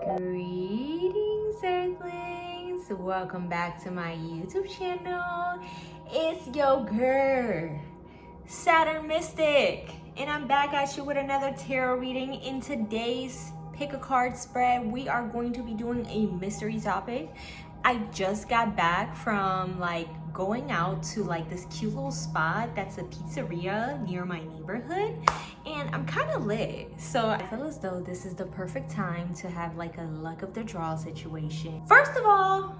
Greetings, Earthlings! Welcome back to my YouTube channel. It's your girl, Saturn Mystic, and I'm back at you with another tarot reading. In today's pick a card spread, we are going to be doing a mystery topic. I just got back from going out to this cute little spot that's a pizzeria near my neighborhood, and I'm kind of lit, so I feel as though this is the perfect time to have a luck of the draw situation. First of all,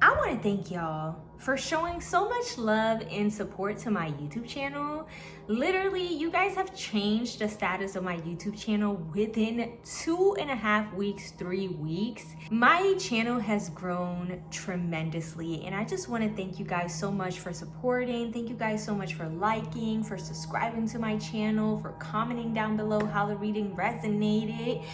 I want to thank y'all for showing so much love and support to my YouTube channel. Literally, you guys have changed the status of my YouTube channel within 2.5 weeks, 3 weeks. My channel has grown tremendously, and I just want to thank you guys so much for supporting. Thank you guys so much for liking, for subscribing to my channel, for commenting down below how the reading resonated.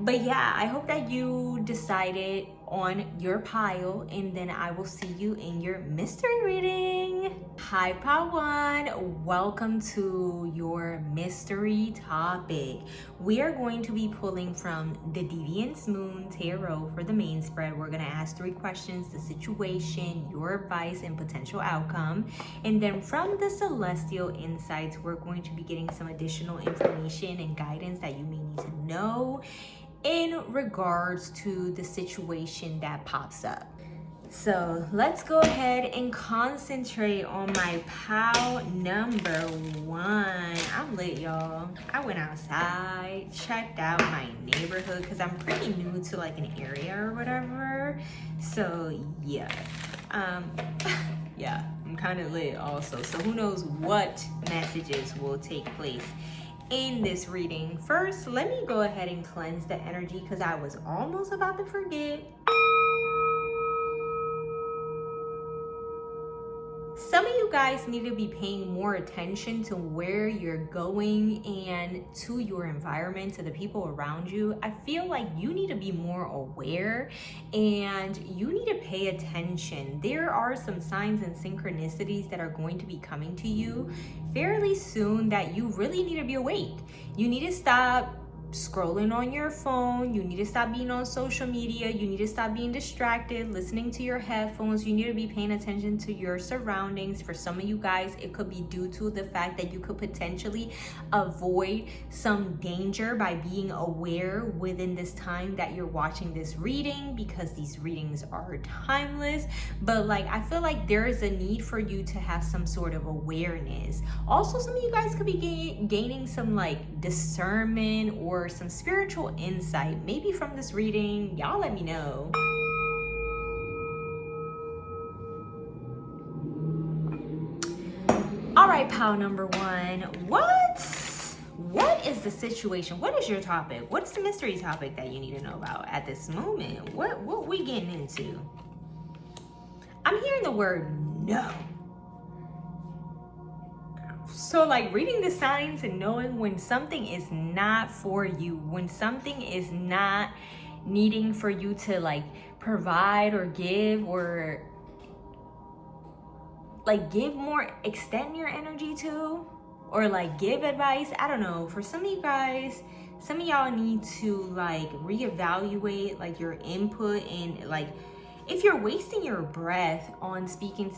But yeah, I hope that you decided on your pile, and then I will see you in your mystery reading. Hi Pawan, welcome to your mystery topic. We are going to be pulling from the Deviance Moon Tarot for the main spread. We're going to ask 3 questions: the situation, your advice, and potential outcome. And then from the Celestial Insights, we're going to be getting some additional information and guidance that you may need to know in regards to the situation that pops up. So let's go ahead and concentrate on my pile number 1. I'm lit, y'all. I went outside, checked out my neighborhood because I'm pretty new to an area or whatever. So yeah, yeah, I'm kind of lit also. So who knows what messages will take place in this reading. First, let me go ahead and cleanse the energy because I was almost about to forget. Some of you guys need to be paying more attention to where you're going and to your environment, to the people around you. I feel like you need to be more aware and you need to pay attention. There are some signs and synchronicities that are going to be coming to you fairly soon that you really need to be awake. You need to stop scrolling on your phone. You need to stop being on social media. You need to stop being distracted, listening to your headphones. You need to be paying attention to your surroundings. For some of you guys, it could be due to the fact that you could potentially avoid some danger by being aware within this time that you're watching this reading, because these readings are timeless. But I feel like there is a need for you to have some sort of awareness. Also, some of you guys could be gaining some discernment or some spiritual insight maybe from this reading. Y'all let me know. All right, pile number 1, what is the situation? What is your topic? What's the mystery topic that you need to know about at this moment? What we getting into? I'm hearing the word no. So reading the signs and knowing when something is not for you, when something is not needing for you to provide or give, or give more, extend your energy to, or give advice. I don't know. For some of you guys, some of y'all need to reevaluate your input, and if you're wasting your breath on speaking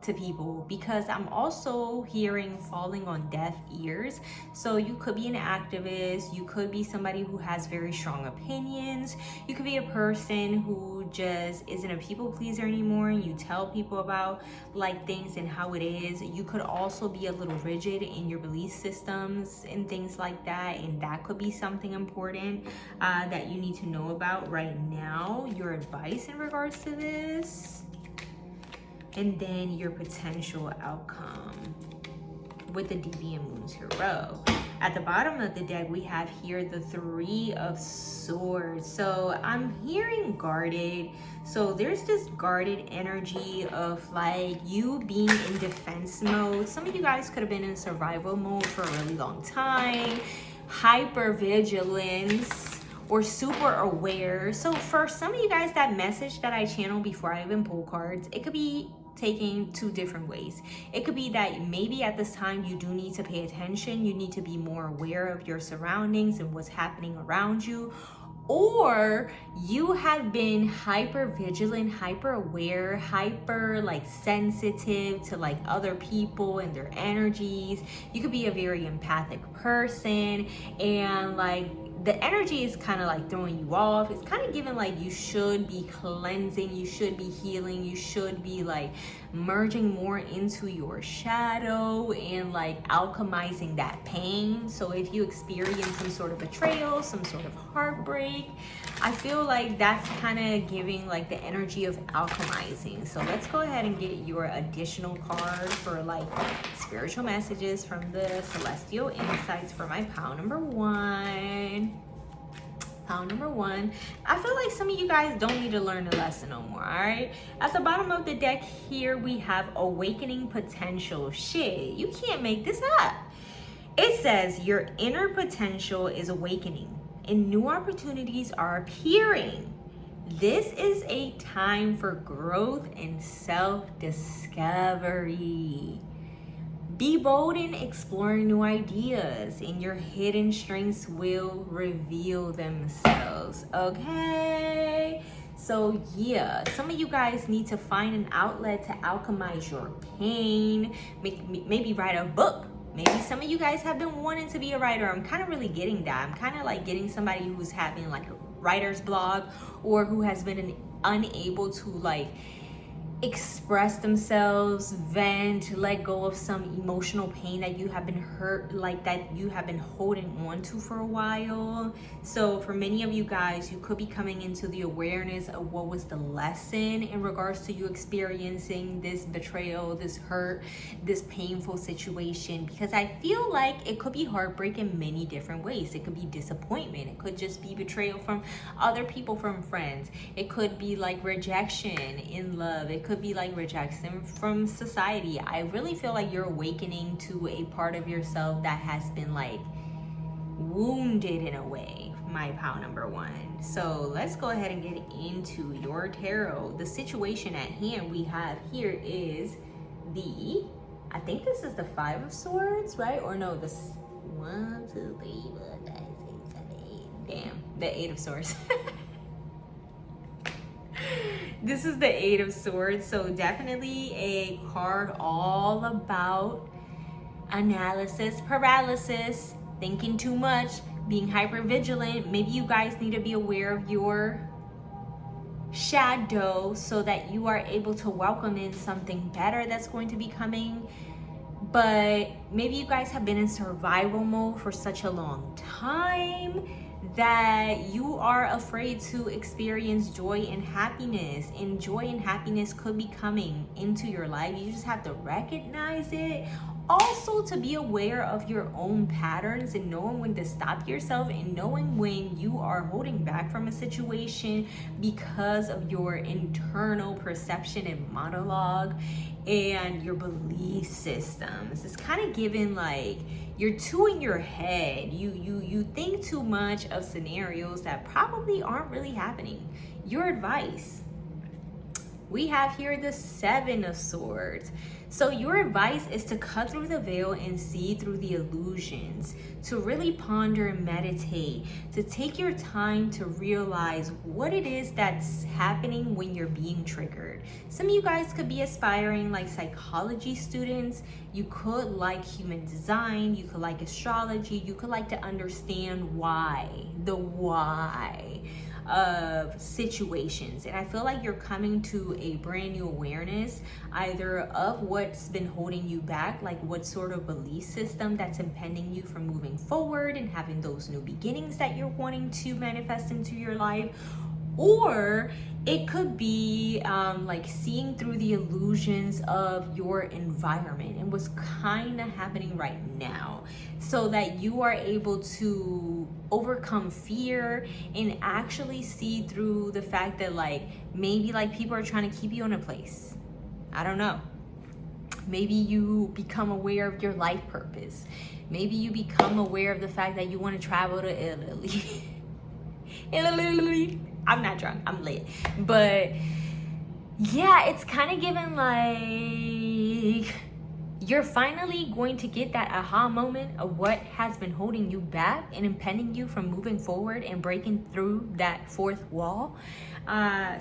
to people, because I'm also hearing falling on deaf ears. So you could be an activist, you could be somebody who has very strong opinions, you could be a person who just isn't a people pleaser anymore and you tell people about things and how it is. You could also be a little rigid in your belief systems and things like that, and that could be something important that you need to know about right now. Your advice in regards to this, and then your potential outcome with the Deviant Moon Tarot. At the bottom of the deck, we have here the 3 of Swords. So I'm hearing guarded. So there's this guarded energy of you being in defense mode. Some of you guys could have been in survival mode for a really long time. Hypervigilance or super aware. So for some of you guys, that message that I channeled before I even pull cards, it could be taking 2 different ways. It could be that maybe at this time you do need to pay attention. You need to be more aware of your surroundings and what's happening around you. or you have been hyper vigilant, hyper aware, hyper like sensitive to like other people and their energies. You could be a very empathic person, and like the energy is kind of like throwing you off. It's kind of giving like you should be cleansing, you should be healing, you should be like merging more into your shadow and like alchemizing that pain. So if you experience some sort of betrayal, some sort of heartbreak, I feel like that's kind of giving like the energy of alchemizing. So let's go ahead and get your additional card for like spiritual messages from the Celestial Insights for my pile number one. Pile number one. I feel like some of you guys don't need to learn the lesson no more, all right? At the bottom of the deck here, we have Awakening Potential. Shit, you can't make this up. It says your inner potential is awakening and new opportunities are appearing. This is a time for growth and self-discovery. Be bold in exploring new ideas, and your hidden strengths will reveal themselves, okay? So yeah, some of you guys need to find an outlet to alchemize your pain, maybe write a book. Maybe some of you guys have been wanting to be a writer. I'm kind of really getting that. I'm kind of like getting somebody who's having like a writer's block, or who has been unable to like express themselves, vent, let go of some emotional pain that you have been hurt, like that you have been holding on to for a while. So for many of you guys, you could be coming into the awareness of what was the lesson in regards to you experiencing this betrayal, this hurt, this painful situation, because I feel like it could be heartbreak in many different ways. It could be disappointment. It could just be betrayal from other people, from friends. It could be like rejection in love. It could be like rejection from society. I really feel like you're awakening to a part of yourself that has been like wounded in a way, my pile number one. So let's go ahead and get into your tarot. The situation at hand we have here is I think this is the Five of Swords, right? Or no, this 1, 2, 3, 4, 5, 6, 7, 8. Damn, the Eight of Swords. This is the Eight of Swords, so definitely a card all about analysis paralysis, thinking too much, being hyper vigilant. Maybe you guys need to be aware of your shadow so that you are able to welcome in something better that's going to be coming. But maybe you guys have been in survival mode for such a long time that you are afraid to experience joy and happiness, and joy and happiness could be coming into your life. You just have to recognize it. Also, to be aware of your own patterns and knowing when to stop yourself, and knowing when you are holding back from a situation because of your internal perception and monologue and your belief systems. It's kind of given like you're too in your head. You think too much of scenarios that probably aren't really happening. Your advice. We have here the Seven of Swords. So your advice is to cut through the veil and see through the illusions, to really ponder and meditate, to take your time to realize what it is that's happening when you're being triggered. Some of you guys could be aspiring like psychology students. You could like human design. You could like astrology. You could like to understand the why of situations. And I feel like you're coming to a brand new awareness, either of what's been holding you back, like what sort of belief system that's impeding you from moving forward and having those new beginnings that you're wanting to manifest into your life. Or it could be like seeing through the illusions of your environment and what's kind of happening right now, so that you are able to overcome fear and actually see through the fact that like maybe like people are trying to keep you in a place. I don't know. Maybe you become aware of your life purpose. Maybe you become aware of the fact that you want to travel to Italy. I'm not drunk, I'm lit. But yeah, it's kind of given like you're finally going to get that aha moment of what has been holding you back and impeding you from moving forward and breaking through that fourth wall,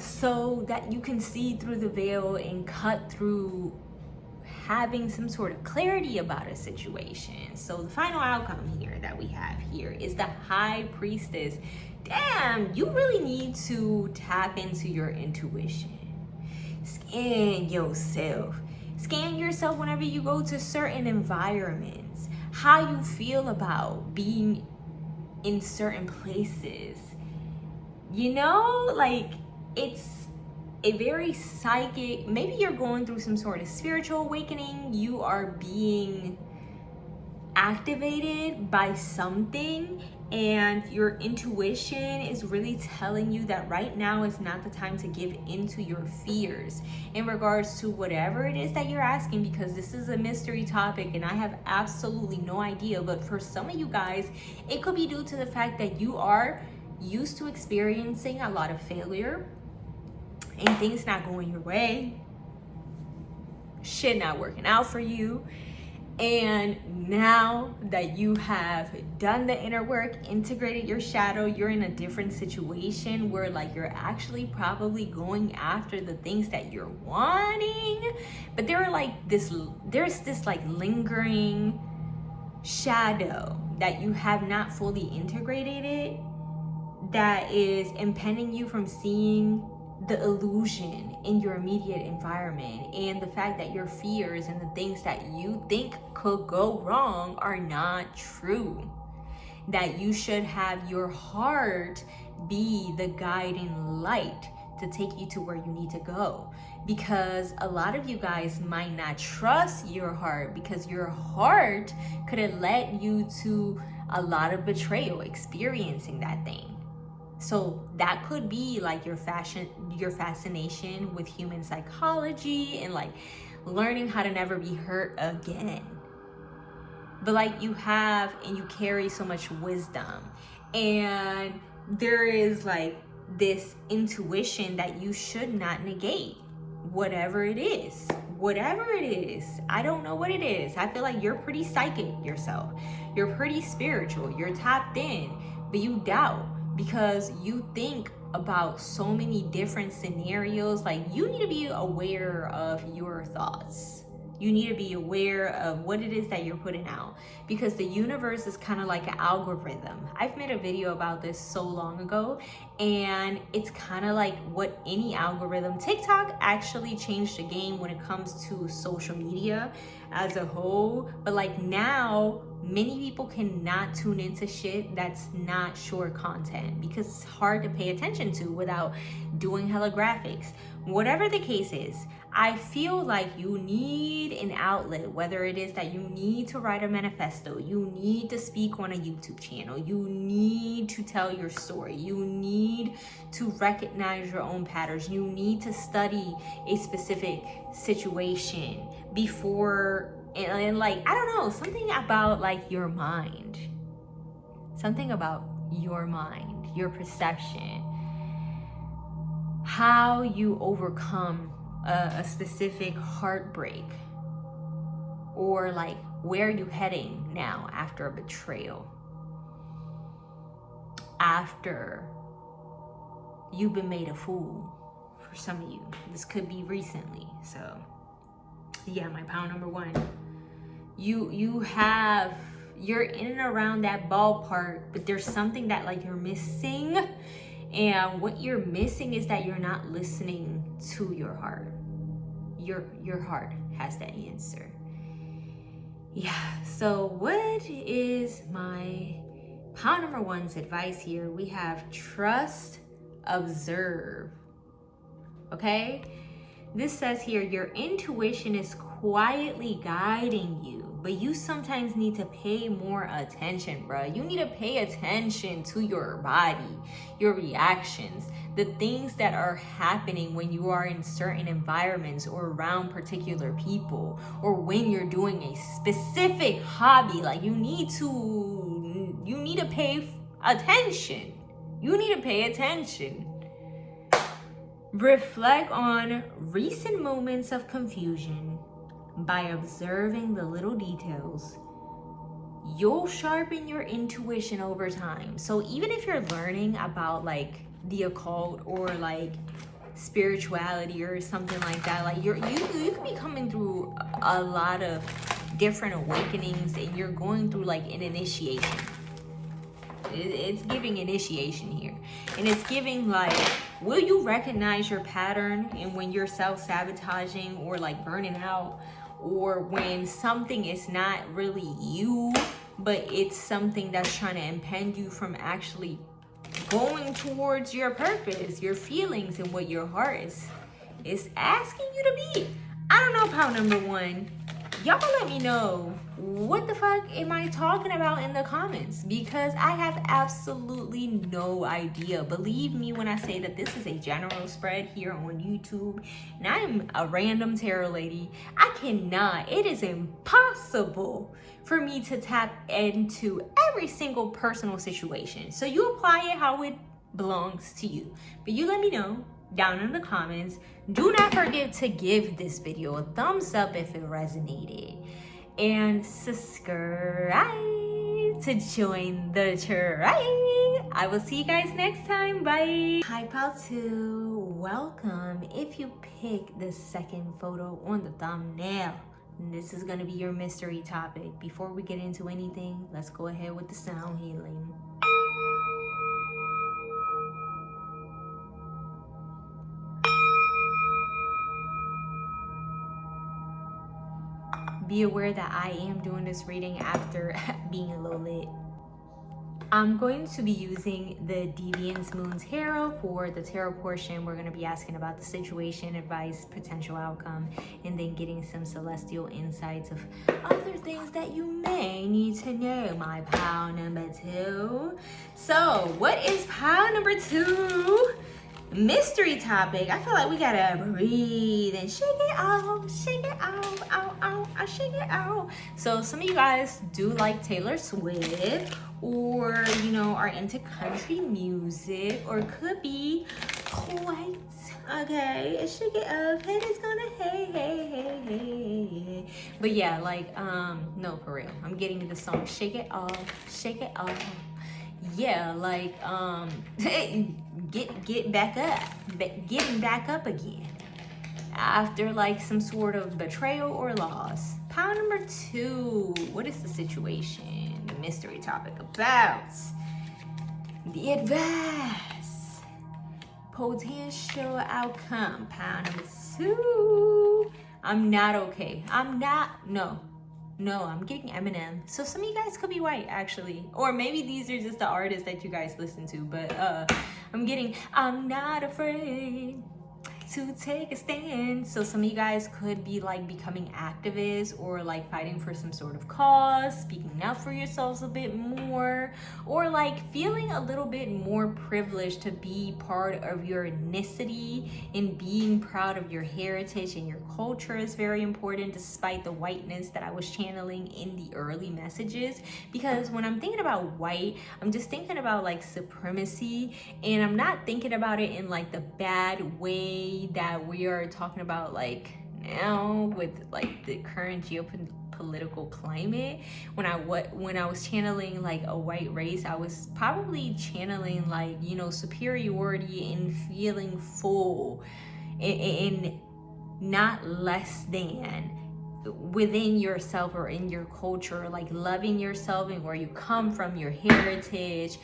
so that you can see through the veil and cut through having some sort of clarity about a situation. So the final outcome here that we have here is the High Priestess. Damn, you really need to tap into your intuition. Scan yourself. Scan yourself whenever you go to certain environments. How you feel about being in certain places. You know, like, it's a very psychic, maybe you're going through some sort of spiritual awakening. You are being activated by something, and your intuition is really telling you that right now is not the time to give into your fears in regards to whatever it is that you're asking, because this is a mystery topic and I have absolutely no idea. But for some of you guys, it could be due to the fact that you are used to experiencing a lot of failure and things not going your way, shit not working out for you. And now that you have done the inner work, integrated your shadow, you're in a different situation where like you're actually probably going after the things that you're wanting, but there's this like lingering shadow that you have not fully integrated it, that is impeding you from seeing the illusion in your immediate environment, and the fact that your fears and the things that you think could go wrong are not true. That you should have your heart be the guiding light to take you to where you need to go. Because a lot of you guys might not trust your heart, because your heart could have led you to a lot of betrayal, experiencing that thing. So that could be like your fascination with human psychology and like learning how to never be hurt again. But like you have and you carry so much wisdom, and there is like this intuition that you should not negate. Whatever it is, I don't know what it is. I feel like you're pretty psychic yourself. You're pretty spiritual. You're tapped in, but you doubt. Because you think about so many different scenarios. Like, you need to be aware of your thoughts. You need to be aware of what it is that you're putting out, because the universe is kind of like an algorithm. I've made a video about this so long ago, and it's kind of like what any algorithm. TikTok actually changed the game when it comes to social media as a whole, but like now many people cannot tune into shit that's not short content because it's hard to pay attention to without doing hella graphics. Whatever the case is, I feel like you need an outlet, whether it is that you need to write a manifesto, you need to speak on a YouTube channel, you need to tell your story, you need to recognize your own patterns, you need to study a specific situation before, and like, I don't know, something about like your mind, your perception, how you overcome a specific heartbreak, or like where you heading now after a betrayal, after you've been made a fool. For some of you, this could be recently. So yeah, my pound number one, you're in and around that ballpark, but there's something that like you're missing. And what you're missing is that you're not listening to your heart. Your heart has that answer. Yeah, so what is my pound number one's advice here? We have trust, observe. Okay? This says here, your intuition is quietly guiding you, but you sometimes need to pay more attention, bro. You need to pay attention to your body, your reactions, the things that are happening when you are in certain environments or around particular people, or when you're doing a specific hobby. Like, you need to pay attention. You need to pay attention. Reflect on recent moments of confusion, by observing the little details, you'll sharpen your intuition over time. So even if you're learning about like the occult or like spirituality or something like that, like you could be coming through a lot of different awakenings, and you're going through like an initiation. It's giving initiation here, and it's giving like, will you recognize your pattern and when you're self-sabotaging or like burning out, or when something is not really you but it's something that's trying to impede you from actually going towards your purpose, your feelings, and what your heart is asking you to be. I don't know, pile number one. Y'all let me know, what the fuck am I talking about in the comments? Because I have absolutely no idea. Believe me when I say that this is a general spread here on YouTube, and I am a random tarot lady. I cannot, it is impossible for me to tap into every single personal situation. So you apply it how it belongs to you. But you let me know down in the comments. Do not forget to give this video a thumbs up if it resonated, and subscribe to join the tribe. I will see you guys next time. Bye. Hi pal 2, welcome. If you pick the second photo on the thumbnail, this is gonna be your mystery topic. Before we get into anything, let's go ahead with the sound healing. Be aware that I am doing this reading after being a little lit. I'm going to be using the Deviance Moon Tarot. For the tarot portion, we're going to be asking about the situation, advice, potential outcome, and then getting some celestial insights of other things that you may need to know, my pile number 2. So, what is pile number 2? Mystery topic. I feel like we gotta breathe and shake it out, shake it out, shake it out. So some of you guys do like Taylor Swift, or you know, are into country music, or could be white. Okay, shake it up, and it's gonna hey. But yeah, like no, for real. I'm getting the song Shake It Off, Shake It Off. Yeah, like get back up, getting back up again after like some sort of betrayal or loss. Pile number 2, what is the situation, the mystery topic about? The advice, potential outcome. Pile number 2. I'm not okay. I'm getting Eminem. So some of you guys could be white, actually. Or maybe these are just the artists that you guys listen to. But I'm not afraid to take a stand. So some of you guys could be like becoming activists, or like fighting for some sort of cause, speaking up for yourselves a bit more, or like feeling a little bit more privileged to be part of your ethnicity, and being proud of your heritage and your culture is very important, despite the whiteness that I was channeling in the early messages. Because when I'm thinking about white, I'm just thinking about like supremacy, and I'm not thinking about it in like the bad way that we are talking about like now with like the current geopolitical climate. When I was channeling like a white race, I was probably channeling like, you know, superiority and feeling full and not less than within yourself or in your culture, like loving yourself and where you come from, your heritage,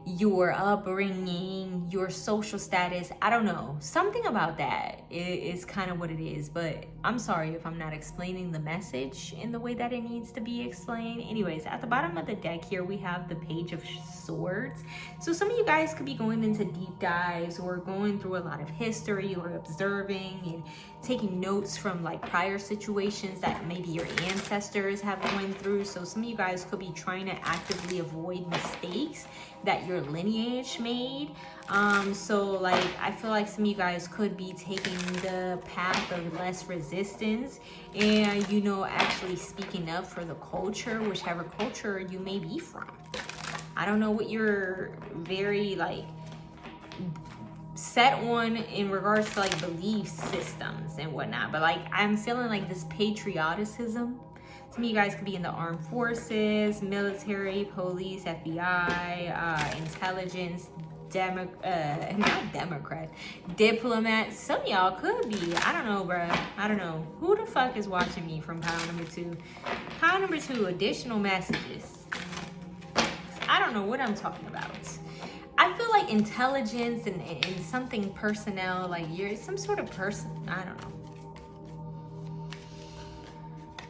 your upbringing, your social status. I don't know, something about that is kind of what it is. But I'm sorry if I'm not explaining the message in the way that it needs to be explained. Anyways, at the bottom of the deck here we have the Page of Swords. So some of you guys could be going into deep dives, or going through a lot of history, or observing and taking notes from like prior situations that maybe your ancestors have gone through. So some of you guys could be trying to actively avoid mistakes that your lineage made. So like I feel like some of you guys could be taking the path of less resistance, and you know, actually speaking up for the culture, whichever culture you may be from. I don't know what your very like set on in regards to like belief systems and whatnot, but like I'm feeling like this patrioticism. Some of you guys could be in the armed forces, military, police, FBI, intelligence, not Democrat, diplomat. Some of y'all could be. I don't know, bruh. I don't know. Who the fuck is watching me from pile number 2? Pile number 2, additional messages. I don't know what I'm talking about. I feel like intelligence and something personnel, like you're some sort of person. I don't know.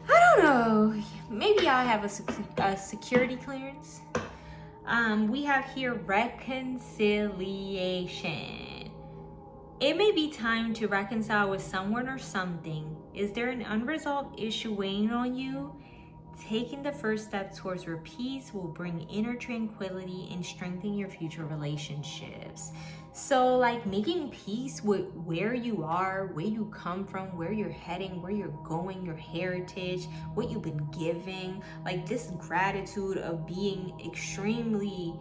I don't know. Maybe I have a security clearance. We have here reconciliation. It may be time to reconcile with someone or something. Is there an unresolved issue weighing on you? Taking the first step towards your peace will bring inner tranquility and strengthen your future relationships. So like making peace with where you are, where you come from, where you're heading, where you're going, your heritage, what you've been giving, like this gratitude of being extremely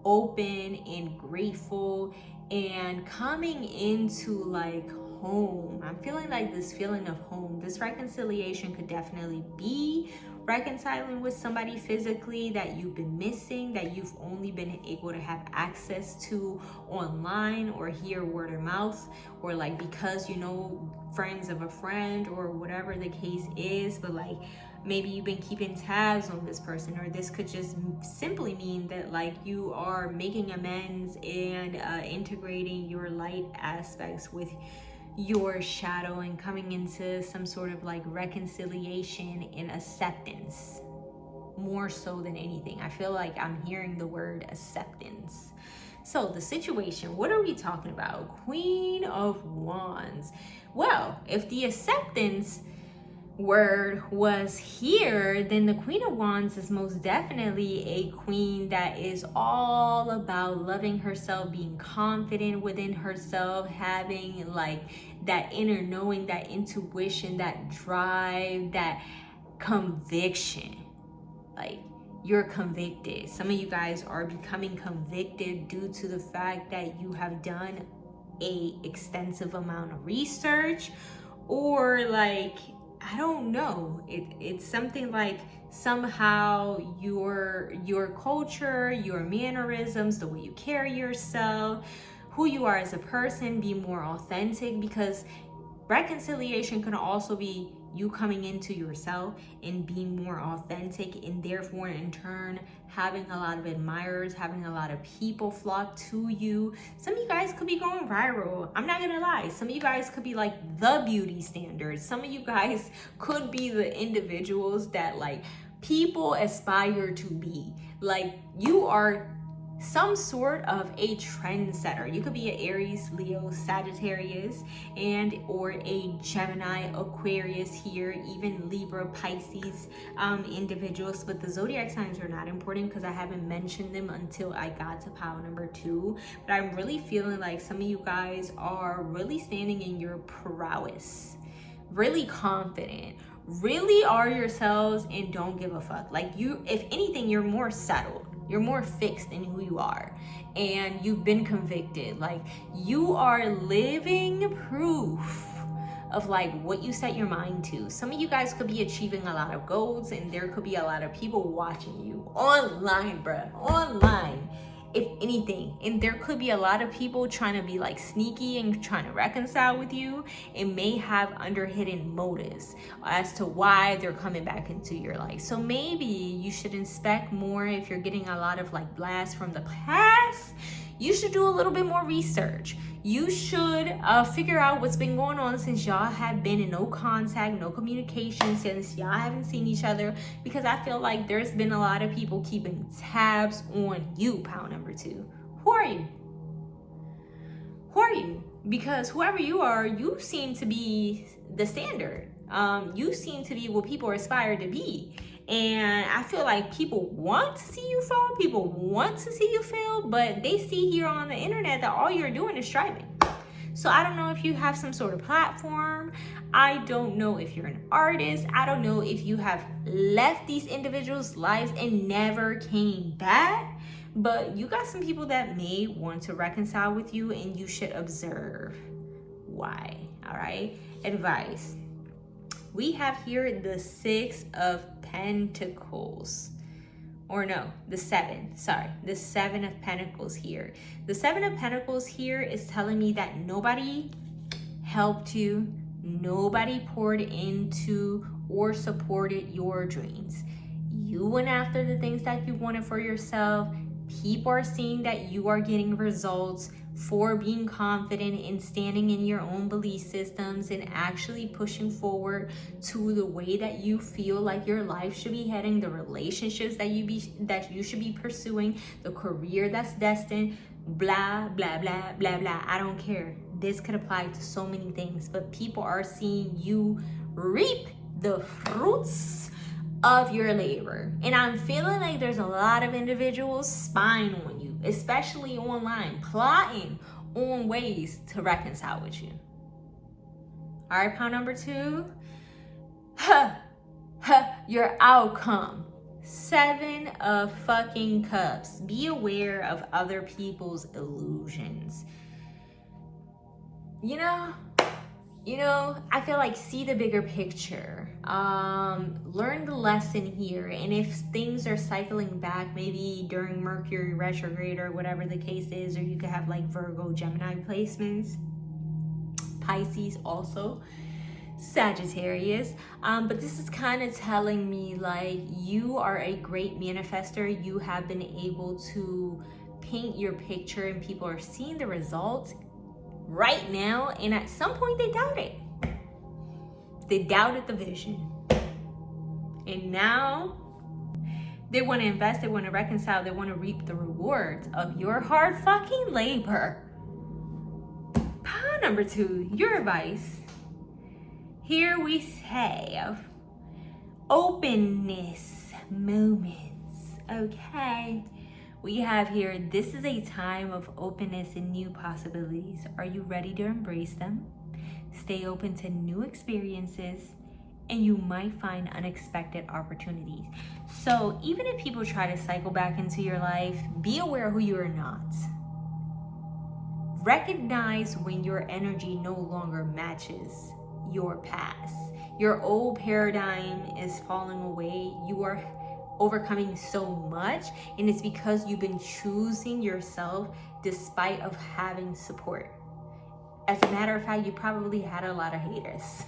open and grateful and coming into like home. I'm feeling like this feeling of home. This reconciliation could definitely be reconciling with somebody physically that you've been missing, that you've only been able to have access to online or hear word of mouth, or like because you know friends of a friend or whatever the case is, but like maybe you've been keeping tabs on this person, or this could just simply mean that like you are making amends and integrating your light aspects with your shadow and coming into some sort of like reconciliation and acceptance, more so than anything. I feel like I'm hearing the word acceptance. So the situation, what are we talking about? Queen of Wands. Well, if the acceptance word was here, then the Queen of Wands is most definitely a queen that is all about loving herself, being confident within herself, having like that inner knowing, that intuition, that drive, that conviction. Like you're convicted. Some of you guys are becoming convicted due to the fact that you have done a extensive amount of research, or like I don't know. It's something like somehow your culture, your mannerisms, the way you carry yourself, who you are as a person, be more authentic, because reconciliation can also be you coming into yourself and being more authentic, and therefore in turn having a lot of admirers, having a lot of people flock to you. Some of you guys could be going viral. I'm not gonna lie. Some of you guys could be like the beauty standards. Some of you guys could be the individuals that like people aspire to be. Like you are some sort of a trendsetter. You could be an Aries, Leo, Sagittarius, and or a Gemini, Aquarius here, even Libra, Pisces individuals. But the zodiac signs are not important because I haven't mentioned them until I got to pile number 2. But I'm really feeling like some of you guys are really standing in your prowess, really confident, really are yourselves and don't give a fuck. Like you, if anything, you're more settled. You're more fixed in who you are, and you've been convicted. Like you are living proof of like what you set your mind to. Some of you guys could be achieving a lot of goals, and there could be a lot of people watching you online, bruh, online, if anything. And there could be a lot of people trying to be like sneaky and trying to reconcile with you, and may have underhidden motives as to why they're coming back into your life. So maybe you should inspect more. If you're getting a lot of like blasts from the past, you should do a little bit more research. You should figure out what's been going on since y'all have been in no contact, no communication, since y'all haven't seen each other, because I feel like there's been a lot of people keeping tabs on you, pile number 2. Who are you? Who are you? Because whoever you are, you seem to be the standard. You seem to be what people aspire to be. And I feel like people want to see you fall, people want to see you fail, but they see here on the internet that all you're doing is striving. So I don't know if you have some sort of platform. I don't know if you're an artist. I don't know if you have left these individuals' lives and never came back. But you got some people that may want to reconcile with you, and you should observe why. All right? Advice. We have here the Six of Pentacles. Or no, the Seven. Sorry, the Seven of Pentacles here. The Seven of Pentacles here is telling me that nobody helped you, nobody poured into or supported your dreams. You went after the things that you wanted for yourself. People are seeing that you are getting results for being confident and standing in your own belief systems and actually pushing forward to the way that you feel like your life should be heading, the relationships that you should be pursuing, the career that's destined, blah, blah, blah, blah, blah. I don't care. This could apply to so many things, but people are seeing you reap the fruits of your labor. And I'm feeling like there's a lot of individuals spying on you, especially online, plotting on ways to reconcile with you. All right, pile number 2. Your outcome. 7 of fucking cups. Be aware of other people's illusions. You know, I feel like see the bigger picture. Learn the lesson here. And if things are cycling back, maybe during Mercury retrograde or whatever the case is, or you could have like Virgo, Gemini placements, Pisces also, Sagittarius. But this is kind of telling me like you are a great manifester. You have been able to paint your picture and people are seeing the results right now, and at some point they doubted. They doubted the vision. And now they want to invest, they want to reconcile, they want to reap the rewards of your hard fucking labor. Pile number 2, your advice. Here we have openness moments, okay? We have here, this is a time of openness and new possibilities. Are you ready to embrace them? Stay open to new experiences, and you might find unexpected opportunities. So even if people try to cycle back into your life, be aware who you are not. Recognize when your energy no longer matches your past. Your old paradigm is falling away. You are overcoming so much, and it's because you've been choosing yourself despite of having support. As a matter of fact, you probably had a lot of haters.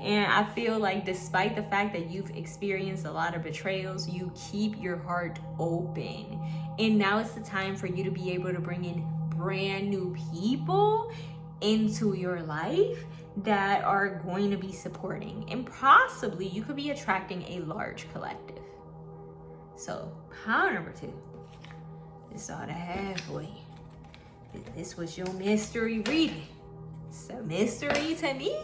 And I feel like despite the fact that you've experienced a lot of betrayals, you keep your heart open. And now it's the time for you to be able to bring in brand new people into your life that are going to be supporting. And possibly you could be attracting a large collective. So, pile number 2. This is all I have for you. This was your mystery reading. It's a mystery to me.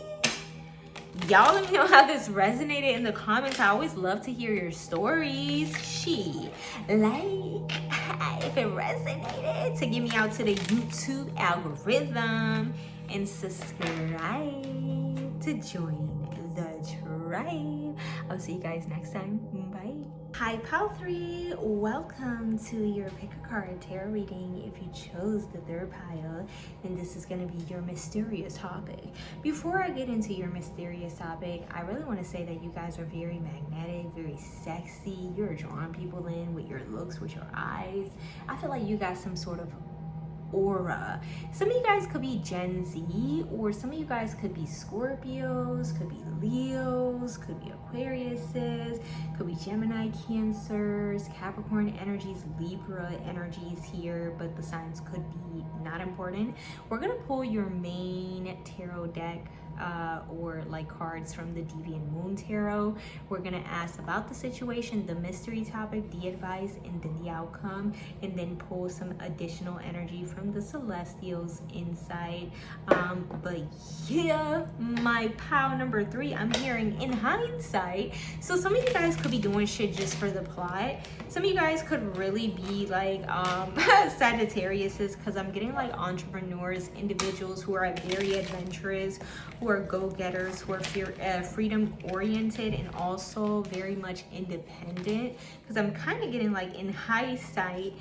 Y'all let me know how this resonated in the comments. I always love to hear your stories. If it resonated, to get me out to the YouTube algorithm, and subscribe to join the tribe. I'll see you guys next time. Bye. Hi, pile 3. Welcome to your pick a card tarot reading. If you chose the 3rd pile, then this is going to be your mysterious topic. Before I get into your mysterious topic, I really want to say that you guys are very magnetic, very sexy. You're drawing people in with your looks, with your eyes. I feel like you got some sort of aura. Some of you guys could be Gen Z, or some of you guys could be Scorpios, could be Leos, could be Aquariuses, could be Gemini, Cancers, Capricorn energies, Libra energies here, but the signs could be not important. We're gonna pull your main tarot deck or like cards from the Deviant Moon Tarot. We're gonna ask about the situation, the mystery topic, the advice, and then the outcome, and then pull some additional energy from the Celestials inside. But yeah, my pile number 3, I'm hearing in hindsight. So some of you guys could be doing shit just for the plot. Some of you guys could really be like Sagittariuses, because I'm getting like entrepreneurs, individuals who are very adventurous, who are go-getters, who are freedom oriented, and also very much independent. Because I'm kind of getting like in hindsight,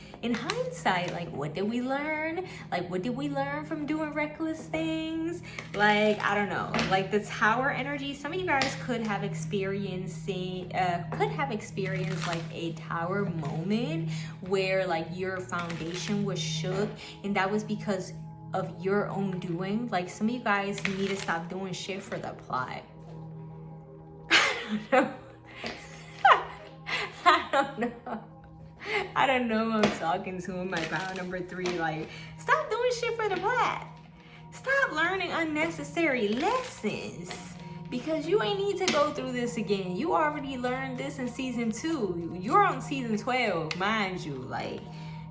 like what did we learn? Like what did we learn from doing reckless things? Like I don't know, like the Tower energy. Some of you guys could have experienced like a Tower moment where like your foundation was shook, and that was because of your own doing. Like some of you guys need to stop doing shit for the plot. I don't know who I'm talking to in my pile number 3. Like, stop doing shit for the plot. Stop learning unnecessary lessons, because you ain't need to go through this again. You already learned this in season 2. You're on season 12, mind you. Like,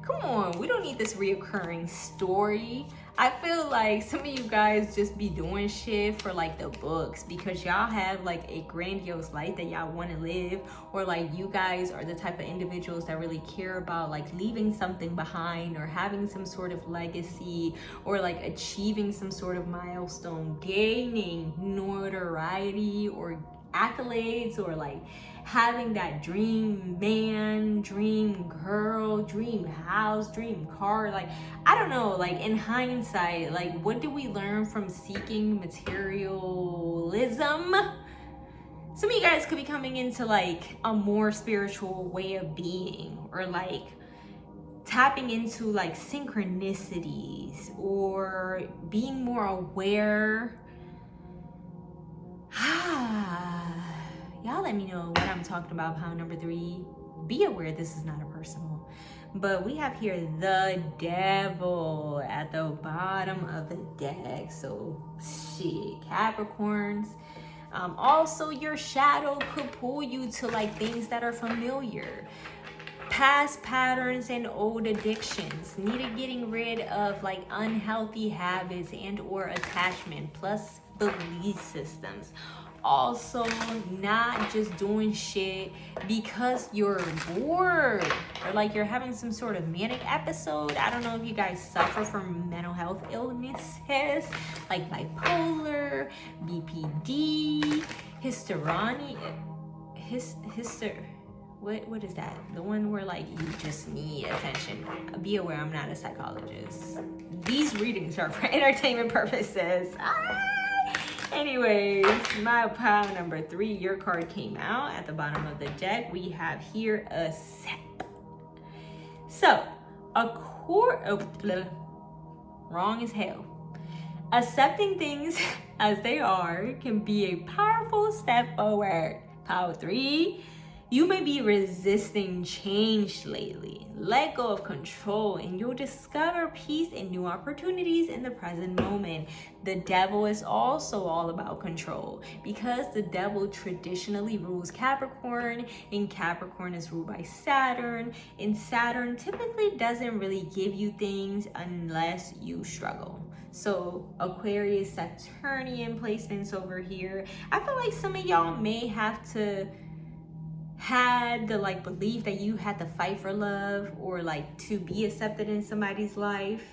come on, we don't need this reoccurring story. I feel like some of you guys just be doing shit for like the books, because y'all have like a grandiose life that y'all want to live, or like you guys are the type of individuals that really care about like leaving something behind, or having some sort of legacy, or like achieving some sort of milestone, gaining notoriety or accolades, or like having that dream man, dream girl, dream house, dream car. Like I don't know, like in hindsight, like what did we learn from seeking materialism? Some of you guys could be coming into like a more spiritual way of being, or like tapping into like synchronicities, or being more aware. Y'all let me know what I'm talking about. Pile number 3. Be aware this is not a personal. But we have here the Devil at the bottom of the deck. So shit, Capricorns. Also, your shadow could pull you to like things that are familiar. Past patterns and old addictions. Needed getting rid of like unhealthy habits and or attachment, plus belief systems. Also, not just doing shit because you're bored, or like you're having some sort of manic episode. I don't know if you guys suffer from mental health illnesses like bipolar, BPD, what is that? The one where like you just need attention. Be aware, I'm not a psychologist. These readings are for entertainment purposes. Anyways, my pile number 3, your card came out at the bottom of the deck. We have here a Accept. So, wrong as hell. Accepting things as they are can be a powerful step forward. Pile 3, you may be resisting change lately. Let go of control and you'll discover peace and new opportunities in the present moment. The Devil is also all about control, because the Devil traditionally rules Capricorn, and Capricorn is ruled by Saturn, and Saturn typically doesn't really give you things unless you struggle. So Aquarius, Saturnian placements over here. I feel like some of y'all may have to had the like belief that you had to fight for love, or like to be accepted in somebody's life.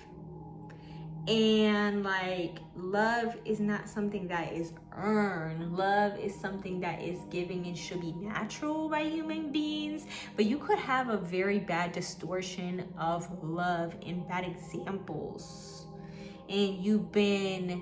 And like love is not something that is earned. Love is something that is given and should be natural by human beings. But you could have a very bad distortion of love and bad examples, and you've been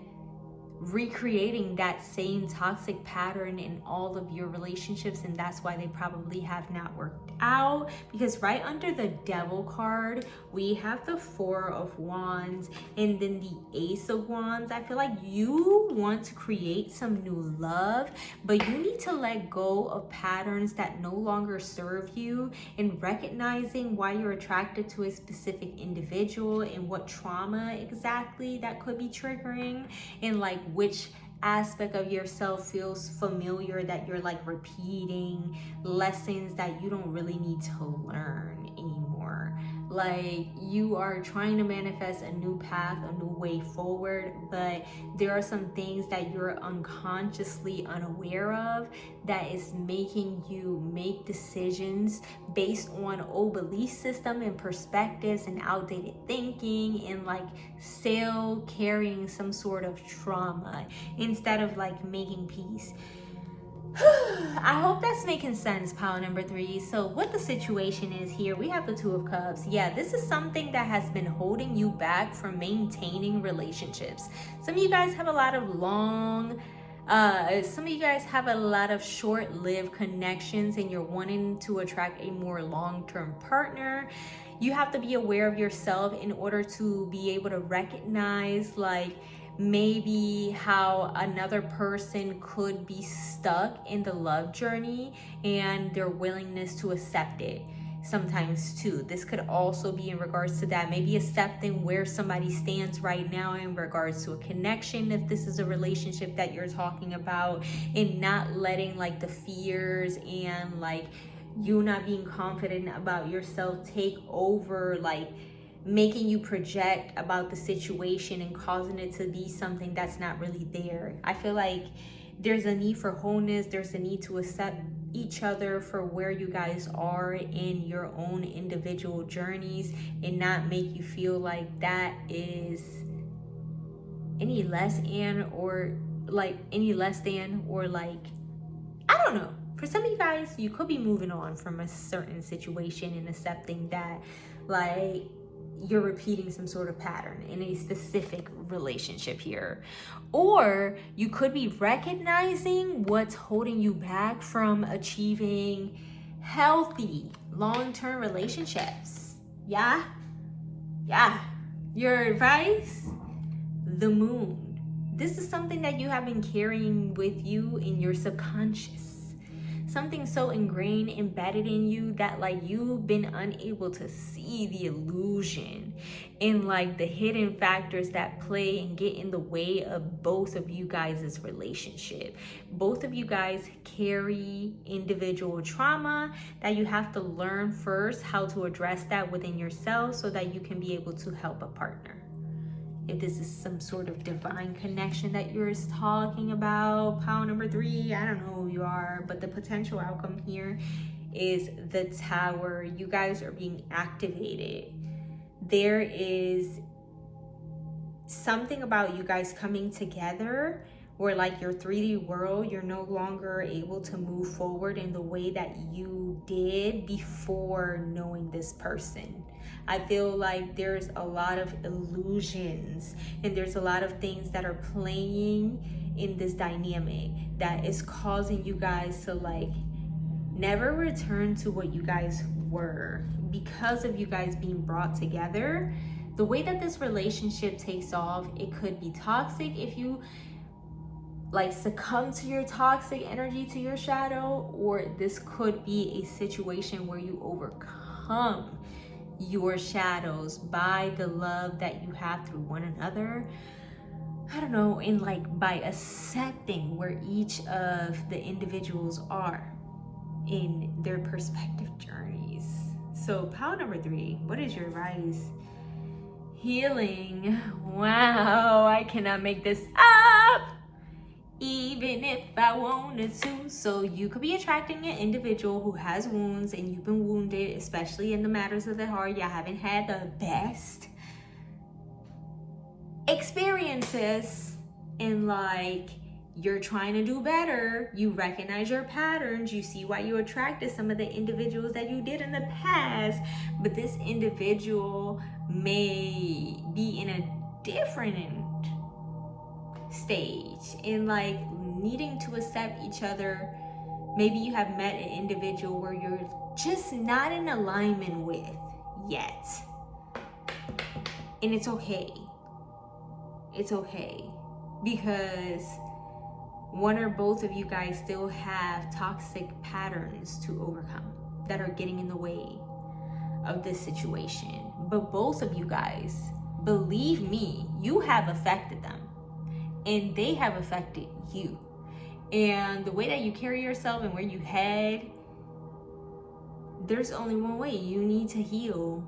recreating that same toxic pattern in all of your relationships, and that's why they probably have not worked out. Because right under the Devil card, we have the 4 of Wands and then the Ace of Wands. I feel like you want to create some new love, but you need to let go of patterns that no longer serve you, and recognizing why you're attracted to a specific individual and what trauma exactly that could be triggering, and like which aspect of yourself feels familiar, that you're like repeating lessons that you don't really need to learn anymore. Like you are trying to manifest a new path, a new way forward, but there are some things that you're unconsciously unaware of that is making you make decisions based on old belief system and perspectives and outdated thinking, and like still carrying some sort of trauma instead of like making peace. I hope that's making sense, pile number 3. So what the situation is here, we have the Two of Cups. Yeah, this is something that has been holding you back from maintaining relationships. Some of you guys have a lot of some of you guys have a lot of short-lived connections and you're wanting to attract a more long-term partner. You have to be aware of yourself in order to be able to recognize like maybe how another person could be stuck in the love journey and their willingness to accept it sometimes too. This could also be in regards to that, maybe accepting where somebody stands right now in regards to a connection, if this is a relationship that you're talking about, and not letting like the fears and like you not being confident about yourself take over, like making you project about the situation and causing it to be something that's not really there. I feel like there's a need for wholeness. There's a need to accept each other for where you guys are in your own individual journeys and not make you feel like that is any less than or like I don't know. For some of you guys, you could be moving on from a certain situation and accepting that like you're repeating some sort of pattern in a specific relationship here. Or you could be recognizing what's holding you back from achieving healthy long-term relationships. Yeah. Your advice, the Moon. This is something that you have been carrying with you in your subconscious. Something so ingrained, embedded in you that like you've been unable to see the illusion and like the hidden factors that play and get in the way of both of you guys' relationship. Both of you guys carry individual trauma that you have to learn first how to address that within yourself so that you can be able to help a partner. If this is some sort of divine connection that you're talking about, pile number 3, I don't know who you are, but the potential outcome here is the Tower. You guys are being activated. There is something about you guys coming together where like your 3D world, you're no longer able to move forward in the way that you did before knowing this person. I feel like there's a lot of illusions and there's a lot of things that are playing in this dynamic that is causing you guys to like never return to what you guys were because of you guys being brought together. The way that this relationship takes off, it could be toxic if you like succumb to your toxic energy, to your shadow, or this could be a situation where you overcome your shadows by the love that you have through one another. I don't know, and like by accepting where each of the individuals are in their perspective journeys. So pile number 3, what is your advice? Healing. Wow, I cannot make this up even if I wanted to. So you could be attracting an individual who has wounds and you've been wounded, especially in the matters of the heart. You haven't had the best experiences and like you're trying to do better. You recognize your patterns. You see why you attracted some of the individuals that you did in the past, but this individual may be in a different stage in like needing to accept each other. Maybe you have met an individual where you're just not in alignment with yet, and it's okay. It's okay, because one or both of you guys still have toxic patterns to overcome that are getting in the way of this situation. But both of you guys, believe me, you have affected them. and they have affected you. And the way that you carry yourself and where you head, there's only one way. You need to heal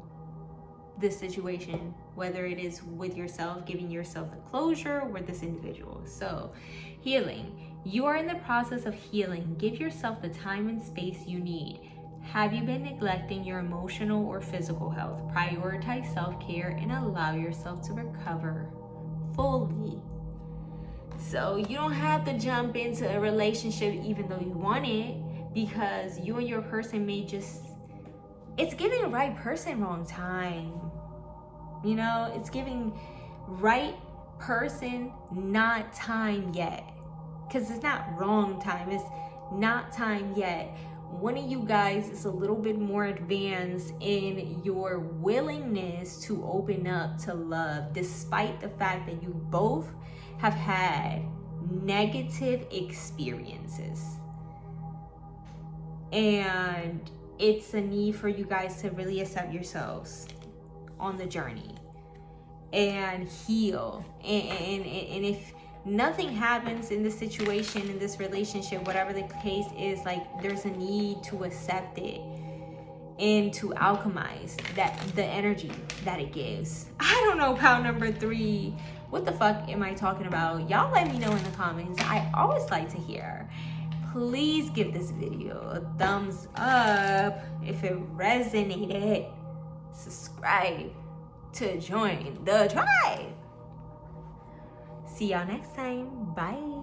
this situation, whether it is with yourself, giving yourself the closure with this individual. So healing. You are in the process of healing. Give yourself the time and space you need. Have you been neglecting your emotional or physical health? Prioritize self-care and allow yourself to recover fully. So you don't have to jump into a relationship even though you want it, because you and your person may just, it's giving right person, wrong time. You know, it's giving right person, not time yet. Because it's not wrong time, it's not time yet. One of you guys is a little bit more advanced in your willingness to open up to love, despite the fact that you both have had negative experiences. And it's a need for you guys to really accept yourselves on the journey and heal. And if nothing happens in this situation, in this relationship, whatever the case is, like, there's a need to accept it and to alchemize that, the energy that it gives. I don't know about number 3. What the fuck am I talking about? Y'all let me know in the comments. I always like to hear. Please give this video a thumbs up if it resonated. Subscribe to join the tribe. See y'all next time. Bye.